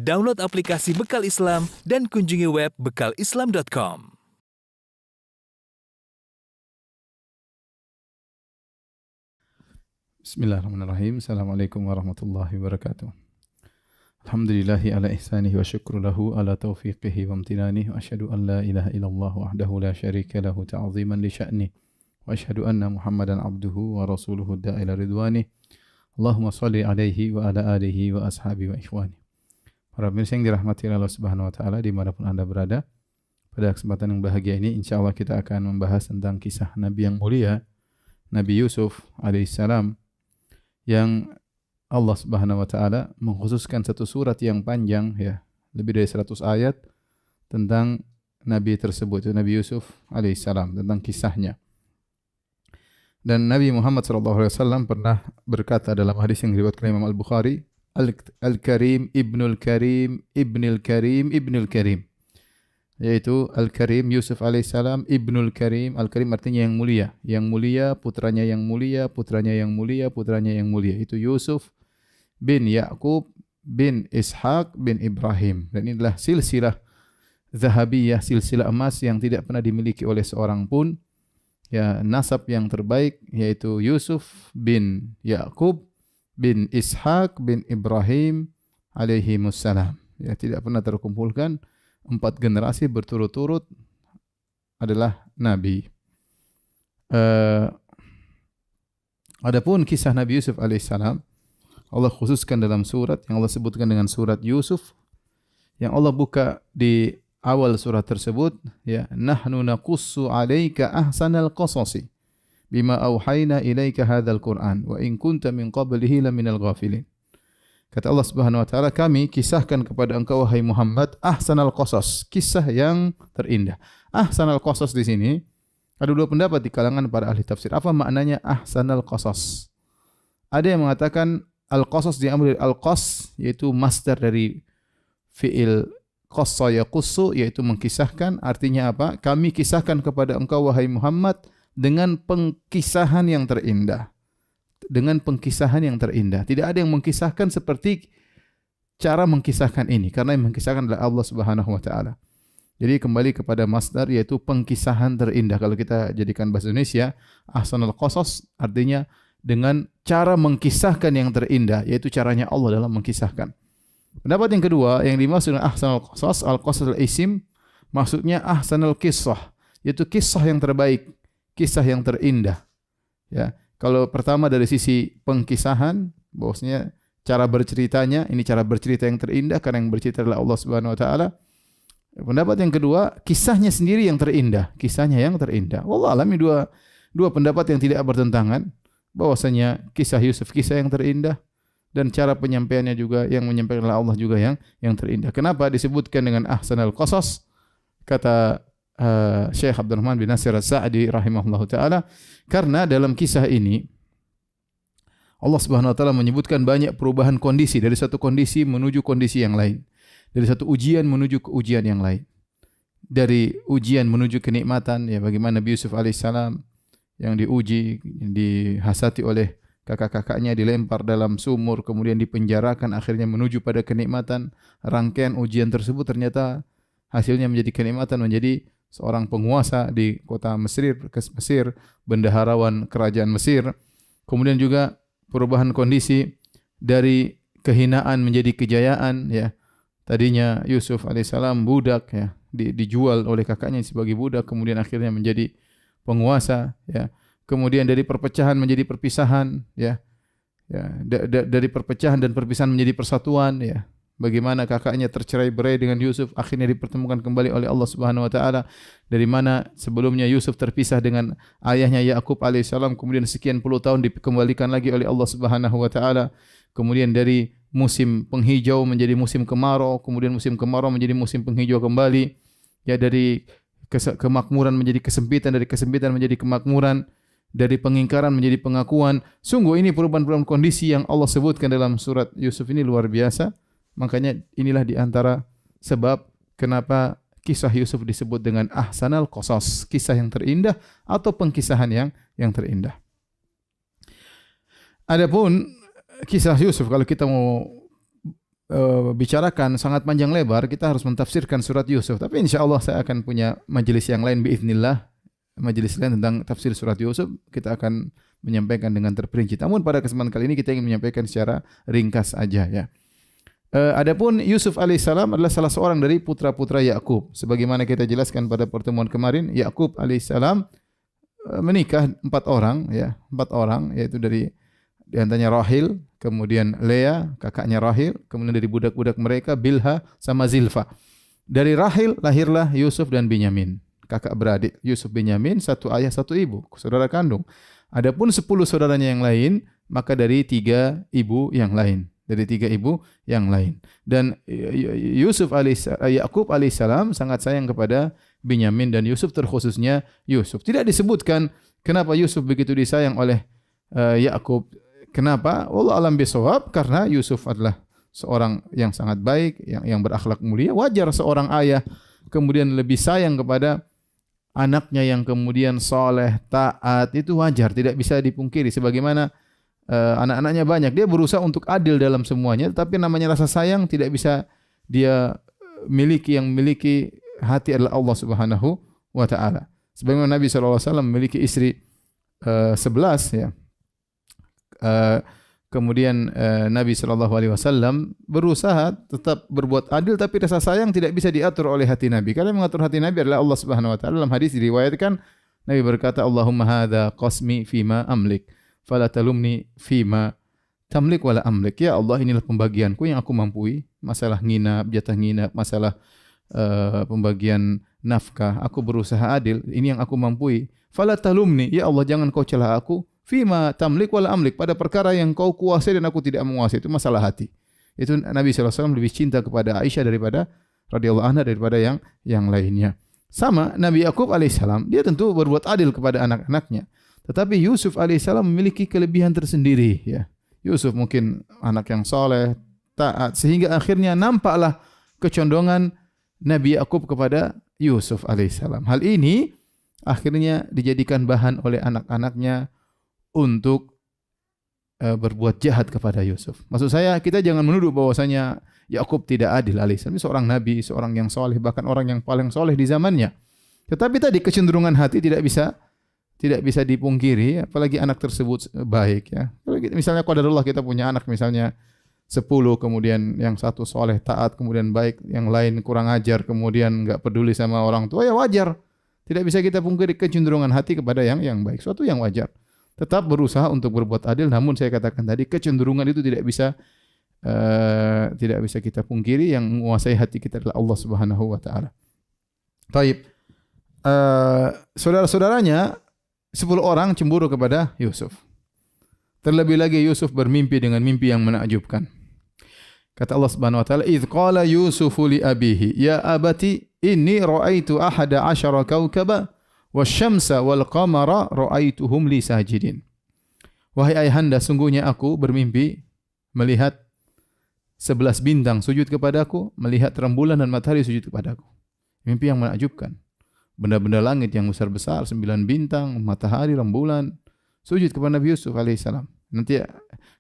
Download aplikasi Bekal Islam dan kunjungi web bekalislam.com. Bismillahirrahmanirrahim. Assalamualaikum warahmatullahi wabarakatuh. Alhamdulillahi ala ihsanihi wa syukru lahu ala taufiqihi wa amtinanihi wa asyhadu an la ilaha illallah wahdahu la syarika lahu ta'ziman li sya'ni wa asyhadu anna Muhammadan abduhu wa rasuluhu da'ila ridwani. Allahumma shalli alaihi wa ala alihi wa ashabihi wa ikhwani. Para pemirsa yang dirahmati Allah Subhanahu wa taala dimanapun Anda berada, pada kesempatan yang bahagia ini insyaallah kita akan membahas tentang kisah Nabi yang mulia, Nabi Yusuf alaihissalam, yang Allah Subhanahu wa taala mengkhususkan satu surat yang panjang, ya, lebih dari 100 ayat tentang nabi tersebut, Nabi Yusuf alaihissalam, tentang kisahnya. Dan Nabi Muhammad SAW pernah berkata dalam hadis yang diriwayatkan Imam Al-Bukhari, Al-Karim Ibnul Karim Ibnul Karim Ibnul Karim, yaitu Al-Karim Yusuf alaihissalam Ibnul Karim. Al-Karim artinya yang mulia, putranya yang mulia, putranya yang mulia, putranya yang mulia. Itu Yusuf bin Ya'qub bin Ishaq bin Ibrahim. Dan inilah silsilah zahabiyah, silsilah emas yang tidak pernah dimiliki oleh seorang pun. Ya, nasab yang terbaik yaitu Yusuf bin Ya'qub bin Ishaq bin Ibrahim alaihimussalam. Ya, tidak pernah terkumpulkan 4 generasi berturut-turut adalah nabi. Adapun kisah Nabi Yusuf alaihissalam, Allah khususkan dalam surat yang Allah sebutkan dengan surat Yusuf, yang Allah buka di awal surat tersebut, ya, nahnu naqussu 'alaika ahsanal qasasi bima auhayna ilaika hadzal Qur'an wa in kunta min qablihi laminal ghafilin. Kata Allah Subhanahu wa taala, kami kisahkan kepada engkau wahai Muhammad ahsanal qasas, kisah yang terindah. Ahsanal qasas di sini ada 2 pendapat di kalangan para ahli tafsir. Apa maknanya ahsanal qasas? Ada yang mengatakan al-qasas diambil dari al-qas, yaitu masdar dari fi'il qassa yaqussu, yaitu mengkisahkan. Artinya apa? Kami kisahkan kepada engkau wahai Muhammad dengan pengkisahan yang terindah. Dengan pengkisahan yang terindah. Tidak ada yang mengkisahkan seperti cara mengkisahkan ini, karena yang mengkisahkan adalah Allah Subhanahu wa taala. Jadi kembali kepada masdar, yaitu pengkisahan terindah. Kalau kita jadikan bahasa Indonesia, ahsanul qasas artinya dengan cara mengkisahkan yang terindah, yaitu caranya Allah dalam mengkisahkan. Pendapat yang kedua, yang dimaksud dengan ahsanul qasas, al-qasas al-isim, maksudnya ahsanul qissah, yaitu kisah yang terbaik, kisah yang terindah. Ya, kalau pertama dari sisi pengkisahan, bahwasanya cara berceritanya, ini cara bercerita yang terindah karena yang bercerita adalah Allah Subhanahu wa taala. Pendapat yang kedua, kisahnya sendiri yang terindah, kisahnya yang terindah. Wallah alam, ini dua pendapat yang tidak bertentangan, bahwasanya kisah Yusuf kisah yang terindah dan cara penyampaiannya juga yang menyampaikan adalah Allah juga yang terindah. Kenapa disebutkan dengan ahsanul qasas? Kata Syekh Abdurrahman bin Nasir As-Sa'di rahimahullahu taala, karena dalam kisah ini Allah Subhanahu wa taala menyebutkan banyak perubahan kondisi, dari satu kondisi menuju kondisi yang lain, dari satu ujian menuju ke ujian yang lain, dari ujian menuju kenikmatan, ya, bagaimana Nabi Yusuf alaihissalam yang diuji, dihasati oleh kakak-kakaknya, dilempar dalam sumur, kemudian dipenjarakan, akhirnya menuju pada kenikmatan. Rangkaian ujian tersebut ternyata hasilnya menjadi kenikmatan, menjadi seorang penguasa di kota Mesir, bendaharawan kerajaan Mesir. Kemudian juga perubahan kondisi dari kehinaan menjadi kejayaan, ya. Tadinya Yusuf alaihissalam budak, ya, dijual oleh kakaknya sebagai budak, kemudian akhirnya menjadi penguasa, ya. Kemudian dari perpecahan menjadi perpisahan, ya. Dari perpecahan dan perpisahan menjadi persatuan, ya. Bagaimana kakaknya tercerai-berai dengan Yusuf, akhirnya dipertemukan kembali oleh Allah Subhanahu wa taala. Dari mana sebelumnya Yusuf terpisah dengan ayahnya Ya'qub alaihissalam, kemudian sekian puluh tahun dikembalikan lagi oleh Allah Subhanahu wa taala. Kemudian dari musim penghijau menjadi musim kemarau, kemudian musim kemarau menjadi musim penghijau kembali. Ya, dari kemakmuran menjadi kesempitan, dari kesempitan menjadi kemakmuran, dari pengingkaran menjadi pengakuan. Sungguh ini perubahan-perubahan kondisi yang Allah sebutkan dalam surat Yusuf ini luar biasa. Makanya inilah di antara sebab kenapa kisah Yusuf disebut dengan ahsanal qasas, kisah yang terindah atau pengkisahan yang terindah. Adapun kisah Yusuf, kalau kita mau bicarakan sangat panjang lebar, kita harus mentafsirkan surat Yusuf. Tapi insya Allah saya akan punya majelis yang lain biiznillah, majelis lain tentang tafsir surat Yusuf. Kita akan menyampaikan dengan terperinci. Namun pada kesempatan kali ini kita ingin menyampaikan secara ringkas aja ya. Adapun Yusuf alaihissalam adalah salah seorang dari putra-putra Yakub. Sebagaimana kita jelaskan pada pertemuan kemarin, Yakub alaihissalam menikah 4 orang ya, 4 orang, yaitu di antaranya Rahil, kemudian Lea, kakaknya Rahil, kemudian dari budak-budak mereka Bilha sama Zilfa. Dari Rahil lahirlah Yusuf dan Binyamin, kakak beradik. Yusuf Binyamin satu ayah satu ibu, saudara kandung. Adapun 10 saudaranya yang lain, maka dari 3 ibu yang lain. Dari 3 ibu yang lain. Dan Yakub alaihissalam sangat sayang kepada Binyamin dan Yusuf, terkhususnya Yusuf. Tidak disebutkan kenapa Yusuf begitu disayang oleh Yakub. Kenapa? Wallahu a'lam bishawab, karena Yusuf adalah seorang yang sangat baik, yang berakhlak mulia. Wajar seorang ayah kemudian lebih sayang kepada anaknya yang kemudian soleh, taat, itu wajar, tidak bisa dipungkiri. Sebagaimana anak-anaknya banyak, dia berusaha untuk adil dalam semuanya, tapi namanya rasa sayang tidak bisa dia miliki. Yang memiliki hati adalah Allah Subhanahu wa taala. Sebagaimana Nabi sallallahu alaihi wasallam memiliki istri 11 ya. Kemudian Nabi sallallahu alaihi wasallam berusaha tetap berbuat adil, tapi rasa sayang tidak bisa diatur oleh hati Nabi. Karena yang mengatur hati Nabi adalah Allah Subhanahu wa taala. Dalam hadis diriwayatkan Nabi berkata, "Allahumma hadza qasmi fima amlik, fala talumni fima tamlik wala amlik." Ya Allah, inilah pembagianku yang aku mampu. Masalah nginap, jatah nginap, masalah pembagian nafkah, aku berusaha adil. Ini yang aku mampu. Fala talumni, ya Allah jangan kau celah aku. Fima tamlik wala amlik, pada perkara yang kau kuasai dan aku tidak menguasai. Itu masalah hati. Itu Nabi SAW lebih cinta kepada Aisyah daripada radhiyallahu anha daripada yang lainnya. Sama Nabi Yakub alaihissalam, dia tentu berbuat adil kepada anak-anaknya. Tetapi Yusuf alaihissalam memiliki kelebihan tersendiri ya. Yusuf mungkin anak yang soleh, taat, sehingga akhirnya nampaklah kecondongan Nabi Yakub kepada Yusuf alaihissalam. Hal ini akhirnya dijadikan bahan oleh anak-anaknya untuk berbuat jahat kepada Yusuf. Maksud saya, kita jangan menuduh bahwasanya Yakub tidak adil alaihissalam. Seorang nabi, seorang yang soleh, bahkan orang yang paling soleh di zamannya. Tetapi tadi kecenderungan hati tidak bisa dipungkiri, apalagi anak tersebut baik ya. Kalau misalnya qadarullah kita punya anak misalnya 10, kemudian yang satu soleh, taat, kemudian baik, yang lain kurang ajar, kemudian enggak peduli sama orang tua, ya wajar. Tidak bisa kita pungkiri kecenderungan hati kepada yang baik, suatu yang wajar. Tetap berusaha untuk berbuat adil, namun saya katakan tadi kecenderungan itu tidak bisa kita pungkiri. Yang menguasai hati kita adalah Allah Subhanahu wa taala. Taib. Saudara-saudaranya 10 orang cemburu kepada Yusuf. Terlebih lagi Yusuf bermimpi dengan mimpi yang menakjubkan. Kata Allah Subhanahu wa taala, "Idz qala Yusufu li abihi, ya abati inni ra'aitu ahada 'asyara kawkaba wasyamsa wal qamara ra'aituhum li sajidin." Wahai ayahanda, sungguhnya aku bermimpi melihat 11 bintang sujud kepadaku, melihat rembulan dan matahari sujud kepadaku. Mimpi yang menakjubkan. Benda-benda langit yang besar-besar, 9 bintang, matahari, rembulan, sujud kepada Nabi Yusuf alaihissalam. Nanti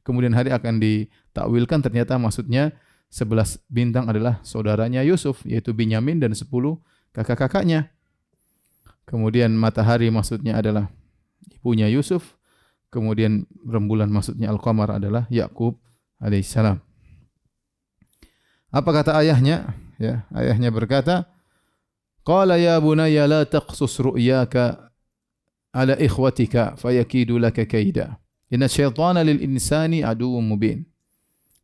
kemudian hari akan ditakwilkan, ternyata maksudnya 11 bintang adalah saudaranya Yusuf, yaitu Binyamin dan 10 kakak-kakaknya. Kemudian matahari maksudnya adalah ibunya Yusuf. Kemudian rembulan maksudnya Al-Qamar adalah Yakub alaihissalam. Apa kata ayahnya? Ya, ayahnya berkata, "Qala ya bunayya la taqsus ru'yaka ala ikhwatika fayakidu laka kaida. Inna syaitana lil insani aduwwum mubin."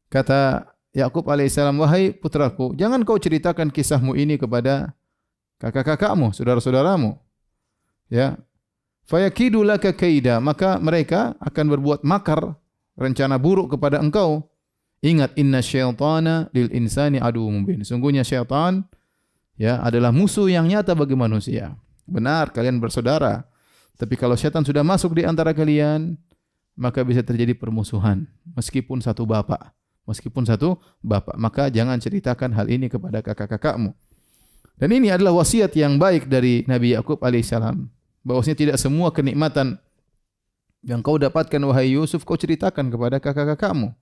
Kata Yakub alaihissalam, "Wahai putraku, jangan kau ceritakan kisahmu ini kepada kakak-kakakmu, saudara-saudaramu. Ya. Fayakidu laka kaida, maka mereka akan berbuat makar, rencana buruk kepada engkau. Ingat, inna syaitana lil insani aduwwum mubin. Sungguhnya syaitan ya adalah musuh yang nyata bagi manusia. Benar, kalian bersaudara. Tapi kalau syaitan sudah masuk di antara kalian, maka bisa terjadi permusuhan meskipun satu bapak. Maka jangan ceritakan hal ini kepada kakak-kakakmu." Dan ini adalah wasiat yang baik dari Nabi Yakub alaihissalam, bahwasanya tidak semua kenikmatan yang kau dapatkan wahai Yusuf kau ceritakan kepada kakak-kakakmu.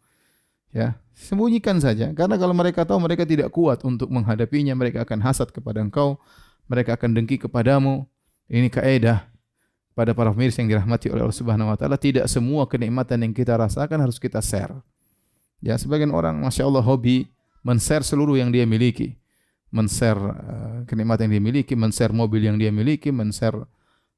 Ya, sembunyikan saja. Karena kalau mereka tahu mereka tidak kuat untuk menghadapinya, mereka akan hasad kepada engkau, mereka akan dengki kepadamu. Ini kaidah pada para pemirsa yang dirahmati oleh Allah Subhanahu wa taala, tidak semua kenikmatan yang kita rasakan harus kita share. Ya, sebagian orang Masya Allah hobi men-share seluruh yang dia miliki. Men-share kenikmatan yang dia miliki, men-share mobil yang dia miliki, men-share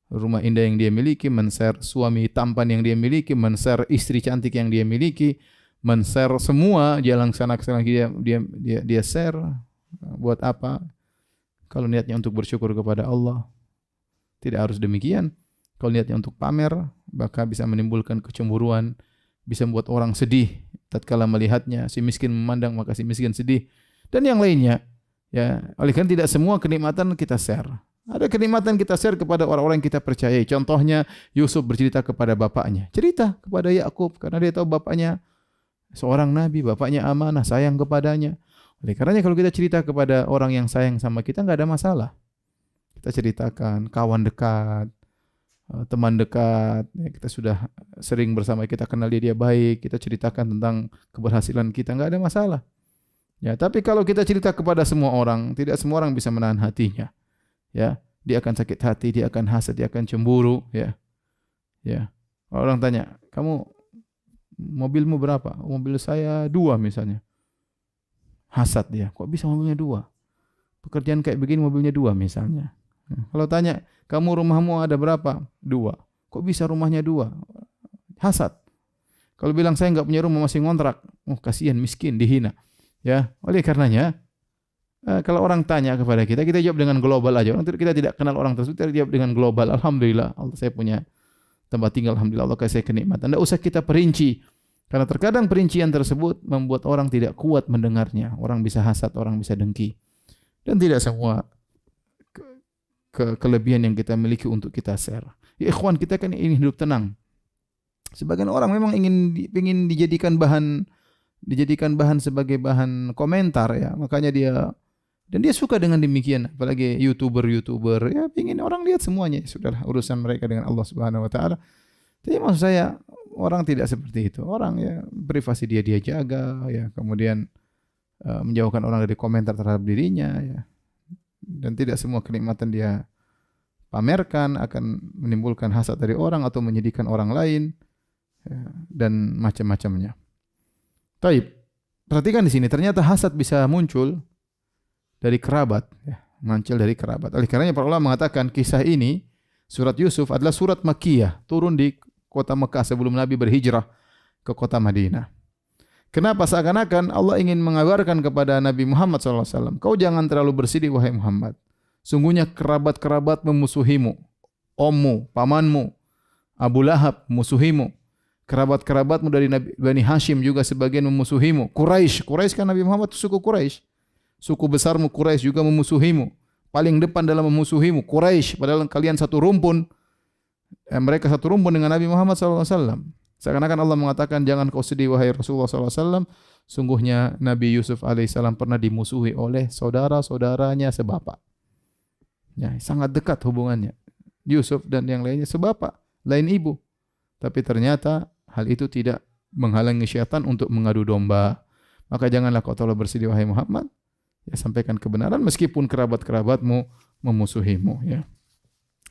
rumah indah yang dia miliki, men-share suami tampan yang dia miliki, men-share istri cantik yang dia miliki, men-share semua jalan sana ke sana dia share. Buat apa? Kalau niatnya untuk bersyukur kepada Allah, tidak harus demikian. Kalau niatnya untuk pamer, maka bisa menimbulkan kecemburuan, bisa membuat orang sedih tatkala melihatnya. Si miskin memandang, maka si miskin sedih, dan yang lainnya. Ya, oleh karena tidak semua kenikmatan kita share. Ada kenikmatan kita share kepada orang-orang yang kita percayai. Contohnya Yusuf bercerita kepada bapaknya, cerita kepada Yakub karena dia tahu bapaknya seorang nabi, bapaknya amanah, sayang kepadanya. Oleh karenanya kalau kita cerita kepada orang yang sayang sama kita, enggak ada masalah. Kita ceritakan kawan dekat, teman dekat, ya, kita sudah sering bersama, kita kenal dia baik, kita ceritakan tentang keberhasilan kita, enggak ada masalah. Ya, tapi kalau kita cerita kepada semua orang, tidak semua orang bisa menahan hatinya. Ya, dia akan sakit hati, dia akan hasad, dia akan cemburu, ya. Ya. Orang tanya, "Kamu mobilmu berapa?" "Mobil saya 2 misalnya." Hasad dia. "Kok bisa mobilnya 2? Pekerjaan kayak begini mobilnya 2 misalnya." Kalau tanya, "Kamu rumahmu ada berapa?" 2. "Kok bisa rumahnya 2?" Hasad. Kalau bilang, "Saya enggak punya rumah, masih ngontrak." Oh, kasihan, miskin, dihina. Ya, oleh karenanya kalau orang tanya kepada kita, kita jawab dengan global aja. Kita tidak kenal orang tersebut, kita jawab dengan global. Alhamdulillah, Allah, saya punya tempat tinggal, alhamdulillah Allah kasih saya kenikmatan. Tidak usah kita perinci. Karena terkadang perincian tersebut membuat orang tidak kuat mendengarnya. Orang bisa hasad, orang bisa dengki. Dan tidak semua kelebihan yang kita miliki untuk kita share. Ya ikhwan, kita kan ingin hidup tenang. Sebagian orang memang ingin dijadikan bahan sebagai bahan komentar, ya. Makanya dia suka dengan demikian, apalagi YouTuber ya, ingin orang lihat semuanya. Sudahlah, urusan mereka dengan Allah Subhanahu wa taala. Tapi maksud saya orang tidak seperti itu. Orang ya privasi dia jaga, ya, kemudian menjauhkan orang dari komentar terhadap dirinya, ya. Dan tidak semua kenikmatan dia pamerkan akan menimbulkan hasad dari orang atau menyedihkan orang lain, ya, dan macam-macamnya. Taib. Perhatikan di sini, ternyata hasad bisa muncul dari kerabat, ya, muncul dari kerabat. Oleh karenanya para ulama mengatakan kisah ini, surat Yusuf adalah surat Makkiyah, turun di kota Mekah sebelum Nabi berhijrah ke kota Madinah. Kenapa? Seakan-akan Allah ingin mengabarkan kepada Nabi Muhammad SAW, kau jangan terlalu bersedih wahai Muhammad. Sungguhnya kerabat-kerabat memusuhimu, ommu, pamanmu, Abu Lahab musuhimu. Kerabat-kerabatmu dari Bani Hashim juga sebagian memusuhimu. Quraisy kan Nabi Muhammad suku Quraisy. Suku besarmu Quraisy juga memusuhimu. Paling depan dalam memusuhimu Quraisy, padahal kalian satu rumpun. Mereka satu rumpun dengan Nabi Muhammad SAW. Seakan-akan Allah mengatakan, jangan kau sedih wahai Rasulullah SAW. Sungguhnya Nabi Yusuf alaihissalam pernah dimusuhi oleh saudara-saudaranya sebapak. Ya, sangat dekat hubungannya. Yusuf dan yang lainnya sebapak, lain ibu. Tapi ternyata hal itu tidak menghalangi syaitan untuk mengadu domba. Maka janganlah kau terlalu bersedih wahai Muhammad. Ya, sampaikan kebenaran meskipun kerabat-kerabatmu memusuhimu, ya.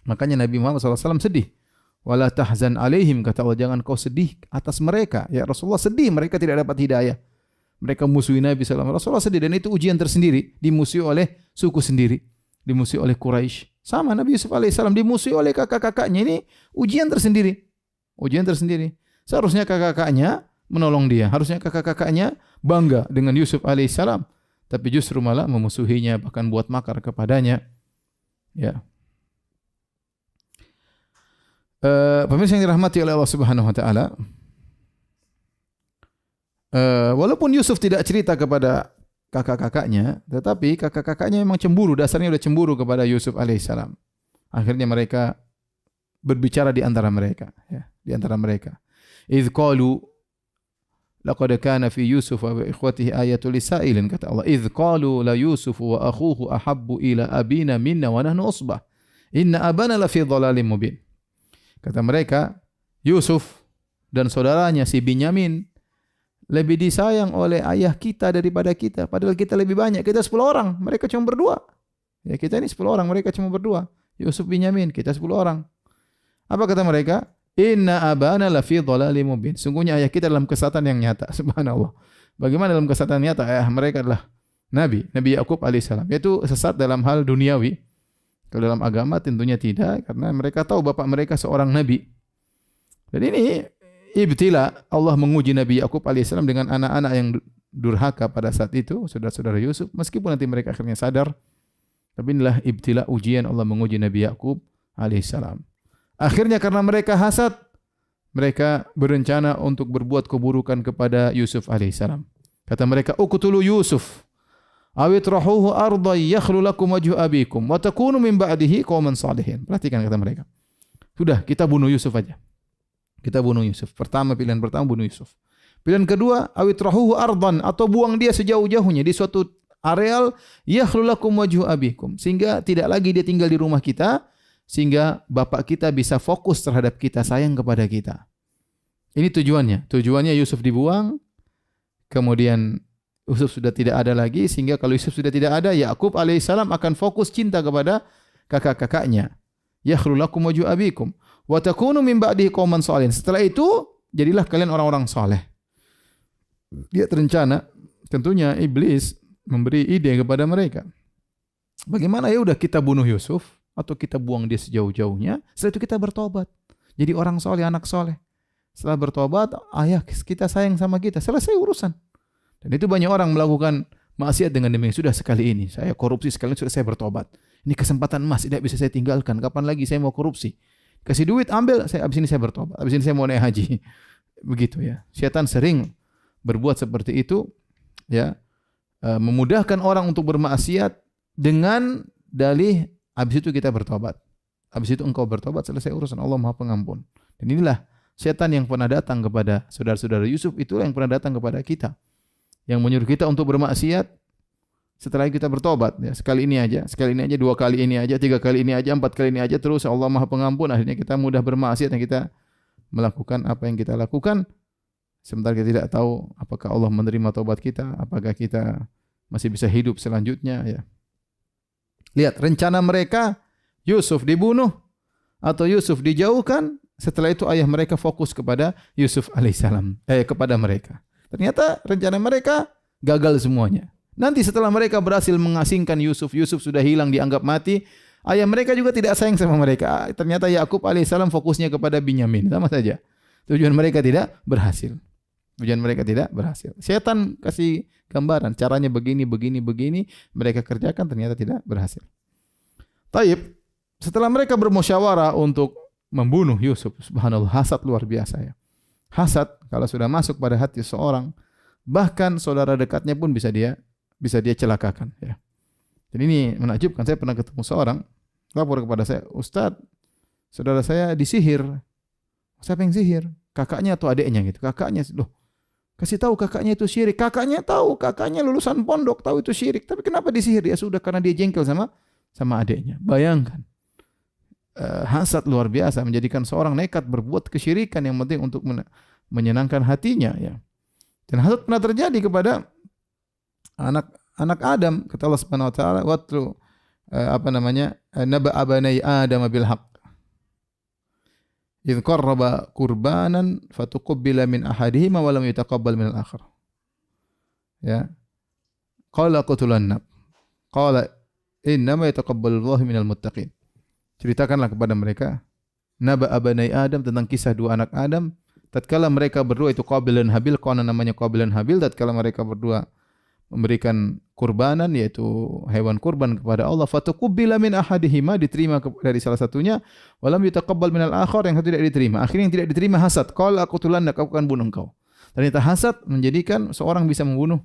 Makanya Nabi Muhammad SAW sedih. Wala tahzan alaihim, kata Allah, jangan kau sedih atas mereka. Ya, Rasulullah sedih mereka tidak dapat hidayah. Mereka musuhi Nabi SAW. Rasulullah sedih, dan itu ujian tersendiri. Dimusuhi oleh suku sendiri. Dimusuhi oleh Quraisy. Sama Nabi Yusuf alaihissalam dimusuhi oleh kakak-kakaknya. Ini ujian tersendiri. Ujian tersendiri. Seharusnya kakak-kakaknya menolong dia. Harusnya kakak-kakaknya bangga dengan Yusuf alaihissalam. Tapi justru malah memusuhinya, bahkan buat makar kepadanya. Ya. Pemirsa yang dirahmati oleh Allah Subhanahu wa taala, walaupun Yusuf tidak cerita kepada kakak-kakaknya, tetapi kakak-kakaknya memang cemburu, dasarnya sudah cemburu kepada Yusuf alaihissalam. Akhirnya mereka berbicara di antara mereka, ya, di antara mereka. Idz qalu laqad kana fi Yusuf wa ikhwatihi ayatul lisailin, kata Allah. Idz qalu la Yusuf wa akhuhu ahabbu ila abina minna wa nahnu usbah. Inna abana la fi dhalalin mubin. Kata mereka, Yusuf dan saudaranya si Binyamin lebih disayang oleh ayah kita daripada kita. Padahal kita lebih banyak. Kita 10 orang, mereka cuma berdua. Ya, kita ini 10 orang, mereka cuma berdua. Yusuf bin Yamin, kita 10 orang. Apa kata mereka? Inna abana lafi dhalalim mubin. Sungguhnya ayah kita dalam kesesatan yang nyata. Subhanallah. Bagaimana dalam kesesatan nyata? Ayah mereka adalah Nabi Yakub alaihissalam. Yaitu sesat dalam hal duniawi. Kalau dalam agama tentunya tidak, karena mereka tahu bapak mereka seorang nabi. Dan ini ibtila, Allah menguji Nabi Yakub alaihissalam dengan anak-anak yang durhaka pada saat itu, saudara-saudara Yusuf, meskipun nanti mereka akhirnya sadar. Tapi inilah ibtila, ujian Allah menguji Nabi Yakub alaihissalam. Akhirnya karena mereka hasad, mereka berencana untuk berbuat keburukan kepada Yusuf alaihissalam. Kata mereka, uqtulu Yusuf awitrahuhu arda yakhlu lakum wajhu abikum wa takunu min ba'dihi qauman salihin. Perhatikan kata mereka. Sudah, kita bunuh Yusuf aja. Kita bunuh Yusuf. Pilihan pertama bunuh Yusuf. Pilihan kedua, awitrahuhu ardan, atau buang dia sejauh-jauhnya di suatu areal yakhlu lakum wajhu abikum, sehingga tidak lagi dia tinggal di rumah kita, sehingga bapak kita bisa fokus terhadap kita, sayang kepada kita. Ini tujuannya. Tujuannya Yusuf dibuang, kemudian Yusuf sudah tidak ada lagi, sehingga kalau Yusuf sudah tidak ada, Yakub alaihissalam akan fokus cinta kepada kakak-kakaknya. Yakhlu lakum wajhu abikum wa takunu min ba'dihi qauman shalihin. Setelah itu jadilah kalian orang-orang saleh. Dia terencana, tentunya iblis memberi ide kepada mereka. Bagaimana ya udah kita bunuh Yusuf atau kita buang dia sejauh-jauhnya, setelah itu kita bertobat. Jadi orang saleh, anak saleh. Setelah bertobat, ayah kita sayang sama kita, selesai urusan. Dan itu banyak orang melakukan maksiat dengan demikian. Sudah sekali ini, saya korupsi sekali, sudah saya bertobat. Ini kesempatan emas, tidak bisa saya tinggalkan. Kapan lagi saya mau korupsi? Kasih duit, ambil. Abis ini saya bertobat. Abis ini saya mau naik haji. Begitu ya. Syaitan sering berbuat seperti itu, ya, memudahkan orang untuk bermaksiat dengan dalih abis itu kita bertobat. Abis itu engkau bertobat, selesai urusan. Allah Maha Pengampun. Dan inilah syaitan yang pernah datang kepada saudara-saudara Yusuf, itulah yang pernah datang kepada kita, yang menyuruh kita untuk bermaksiat setelah kita bertobat. Ya, sekali ini aja, 2 kali ini aja, 3 kali ini aja, 4 kali ini aja, terus Allah Maha Pengampun. Akhirnya kita mudah bermaksiat dan kita melakukan apa yang kita lakukan, sementara kita tidak tahu apakah Allah menerima taubat kita, apakah kita masih bisa hidup selanjutnya. Ya. Lihat rencana mereka, Yusuf dibunuh atau Yusuf dijauhkan. Setelah itu ayah mereka fokus kepada Yusuf alaihissalam, kepada mereka. Ternyata rencana mereka gagal semuanya. Nanti setelah mereka berhasil mengasingkan Yusuf, Yusuf sudah hilang, dianggap mati. Ayah mereka juga tidak sayang sama mereka. Ternyata Yakub alaihissalam fokusnya kepada Binyamin. Sama saja. Tujuan mereka tidak berhasil. Setan kasih gambaran. Caranya begini. Mereka kerjakan, ternyata tidak berhasil. Taib. Setelah mereka bermusyawarah untuk membunuh Yusuf. Subhanallah. Hasad luar biasa ya. Hasad kalau sudah masuk pada hati seorang, bahkan saudara dekatnya pun bisa dia celakakan. Ya. Dan ini menakjubkan. Saya pernah ketemu seorang lapor kepada saya, Ustaz, saudara saya disihir. Siapa yang sihir? Kakaknya atau adiknya gitu. Kakaknya, loh, kasih tahu kakaknya itu syirik. Kakaknya tahu, kakaknya lulusan pondok, tahu itu syirik. Tapi kenapa disihir? Ya sudah, karena dia jengkel sama adiknya. Bayangkan. Hasad luar biasa menjadikan seorang nekat berbuat kesyirikan yang penting untuk menyenangkan hatinya. Ya. Dan hasad pernah terjadi kepada anak Adam. Kata Allah Subhanahu wa taala, "Watlu naba abanai Adam bil haqq. Idz qarraba qurbanan fatuqabbala min ahadihima wa lam yutaqabbal min al-akhar." Ya. Qala qatulanna. Qala innama yataqabbalu Allahu minal muttaqin. Ceritakanlah kepada mereka naba abanai Adam, tentang kisah 2 anak Adam. Tatkala mereka berdua, itu Qabil dan Habil, konon namanya Qabil dan Habil, tatkala mereka berdua memberikan kurbanan, yaitu hewan kurban kepada Allah, fatuqabbala min ahadihima, diterima dari salah satunya, walam yutaqabbal minal akhar, yang satu tidak diterima. Akhirnya yang tidak diterima hasad. Qala aqtulanna, aku akan bunuh engkau. Ternyata hasad menjadikan seorang bisa membunuh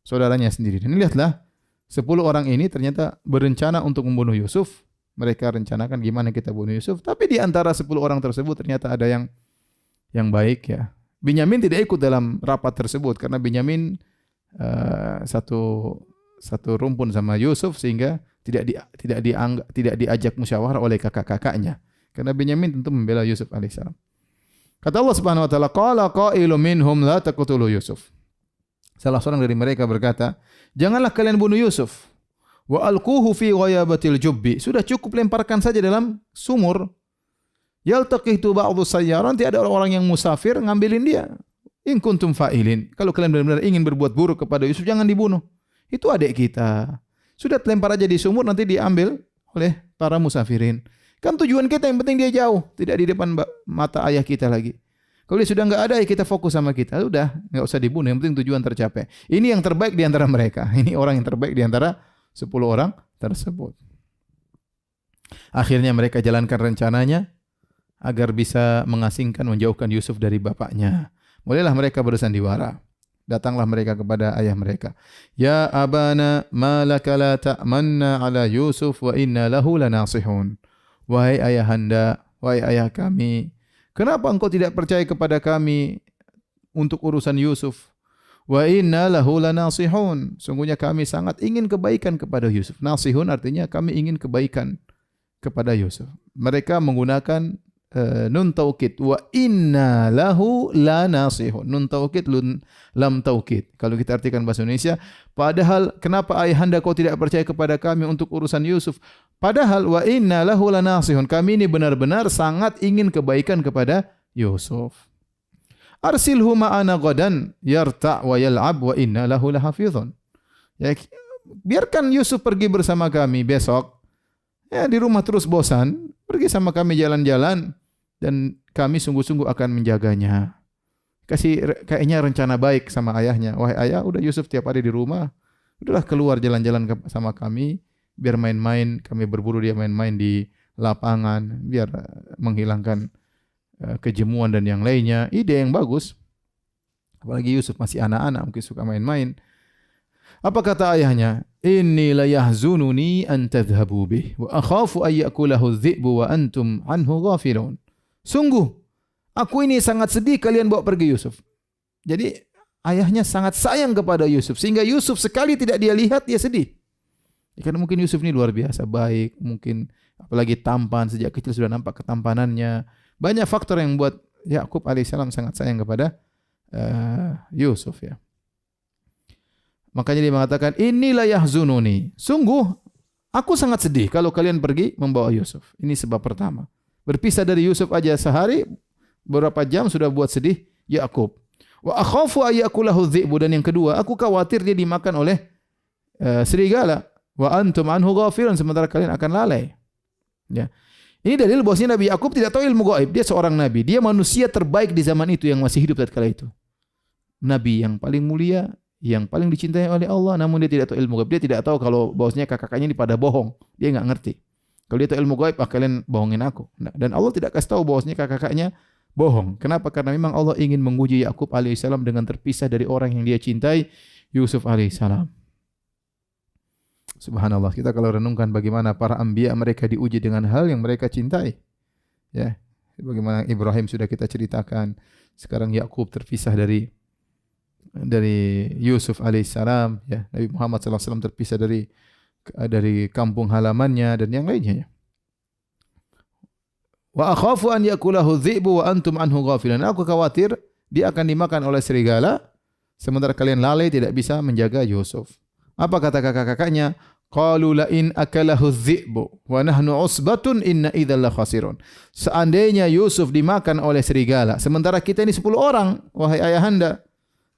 saudaranya sendiri. Dan lihatlah 10 orang ini ternyata berencana untuk membunuh Yusuf. Mereka rencanakan gimana kita bunuh Yusuf, tapi di antara 10 orang tersebut ternyata ada yang baik ya. Binyamin tidak ikut dalam rapat tersebut karena Binyamin satu rumpun sama Yusuf, sehingga tidak diajak musyawarah oleh kakak-kakaknya. Karena Binyamin tentu membela Yusuf alaihissalam. Kata Allah Subhanahu wa taala, qala qailun minhum la taqtulu Yusuf. Salah seorang dari mereka berkata, "Janganlah kalian bunuh Yusuf. Wa alquhu fi ghayabatil jubbi." Sudah cukup lemparkan saja dalam sumur. Yaltaqitu ba'dhu sayyara, nanti ada orang-orang yang musafir ngambilin dia. In kuntum fa'ilin. Kalau kalian benar-benar ingin berbuat buruk kepada Yusuf, jangan dibunuh. Itu adik kita. Sudah lempar aja di sumur, nanti diambil oleh para musafirin. Kan tujuan kita yang penting dia jauh, tidak di depan mata ayah kita lagi. Kalau dia sudah enggak ada, ya kita fokus sama kita. Sudah, enggak usah dibunuh, yang penting tujuan tercapai. Ini yang terbaik di antara mereka. Ini orang yang terbaik di antara 10 orang tersebut. Akhirnya mereka jalankan rencananya agar bisa mengasingkan, menjauhkan Yusuf dari bapaknya. Mulailah mereka bersandiwara. Datanglah mereka kepada ayah mereka. Ya abana, ma laka la ta'manna ala Yusuf wa inna lahu lanasihun. Wahai ayahanda, wahai ayah kami, kenapa engkau tidak percaya kepada kami untuk urusan Yusuf? Wa inna lahu lanasihun. Sungguhnya kami sangat ingin kebaikan kepada Yusuf. Nasihun artinya kami ingin kebaikan kepada Yusuf. Mereka menggunakan nun taukid, wa inna lahu lanasihun. Nun taukid, lam taukid. Kalau kita artikan bahasa Indonesia, padahal kenapa ayahanda kau tidak percaya kepada kami untuk urusan Yusuf? Padahal wa inna lahu lanasihun. Kami ini benar-benar sangat ingin kebaikan kepada Yusuf. Arsilhu ma'ana ghadan yarta' wa yal'ab wa inna lahu lahafizun. Ya, biarkan Yusuf pergi bersama kami besok. Ya, di rumah terus bosan, pergi sama kami jalan-jalan dan kami sungguh-sungguh akan menjaganya. Kasih kayaknya rencana baik sama ayahnya. Wahai ayah, udah Yusuf tiap hari di rumah. Udahlah keluar jalan-jalan sama kami, biar main-main, kami berburu dia main-main di lapangan, biar menghilangkan kejemuan dan yang lainnya. Ide yang bagus. Apalagi Yusuf masih anak-anak, mungkin suka main-main. Apa kata ayahnya? Inni la yahzununi an tadhhabu bih wa akhafu ay yakulahu adh-dhi'bu wa antum anhu ghafilun. Sungguh aku ini sangat sedih kalian bawa pergi Yusuf. Jadi ayahnya sangat sayang kepada Yusuf sehingga Yusuf sekali tidak dia lihat dia sedih. Ya, karena mungkin Yusuf ini luar biasa baik, mungkin apalagi tampan, sejak kecil sudah nampak ketampanannya. Banyak faktor yang membuat Yakub alaihissalam sangat sayang kepada Yusuf ya. Makanya dia mengatakan, inilah yahzununi. Sungguh, aku sangat sedih kalau kalian pergi membawa Yusuf. Ini sebab pertama. Berpisah dari Yusuf aja sehari, beberapa jam sudah buat sedih Yakub. Wa akhafu ayakulahu dhi'bu, dan yang kedua, aku khawatir dia dimakan oleh serigala. Wa antum anhu ghafilun, sementara kalian akan lalai. Ya. Ini dalil bahwasanya Nabi Yakub tidak tahu ilmu gaib. Dia seorang nabi. Dia manusia terbaik di zaman itu yang masih hidup tatkala itu. Nabi yang paling mulia, yang paling dicintai oleh Allah, namun dia tidak tahu ilmu gaib. Dia tidak tahu kalau bahwasanya kakak-kakaknya ini pada bohong. Dia enggak ngerti. Kalau dia tahu ilmu gaib, kalian bohongin aku. Nah, dan Allah tidak kasih tahu bahwasanya kakak-kakaknya bohong. Kenapa? Karena memang Allah ingin menguji Yakub alaihissalam dengan terpisah dari orang yang dia cintai, Yusuf alaihissalam. Subhanallah, kita kalau renungkan bagaimana para anbiya mereka diuji dengan hal yang mereka cintai. Ya, bagaimana Ibrahim sudah kita ceritakan. Sekarang Yakub terpisah dari Yusuf alaihissalam, ya. Nabi Muhammad sallallahu alaihi wasallam terpisah dari kampung halamannya dan yang lainnya. Wa akhafu an yakulahu dhi'bu wa antum anhu ghafilan. Aku khawatir dia akan dimakan oleh serigala sementara kalian lalai tidak bisa menjaga Yusuf. Apa kata kakak-kakaknya? Qalu la in akalahu dhi'bu wa nahnu usbatun inna idzal la khasirun. Seandainya Yusuf dimakan oleh serigala sementara kita ini 10 orang, wahai ayahanda,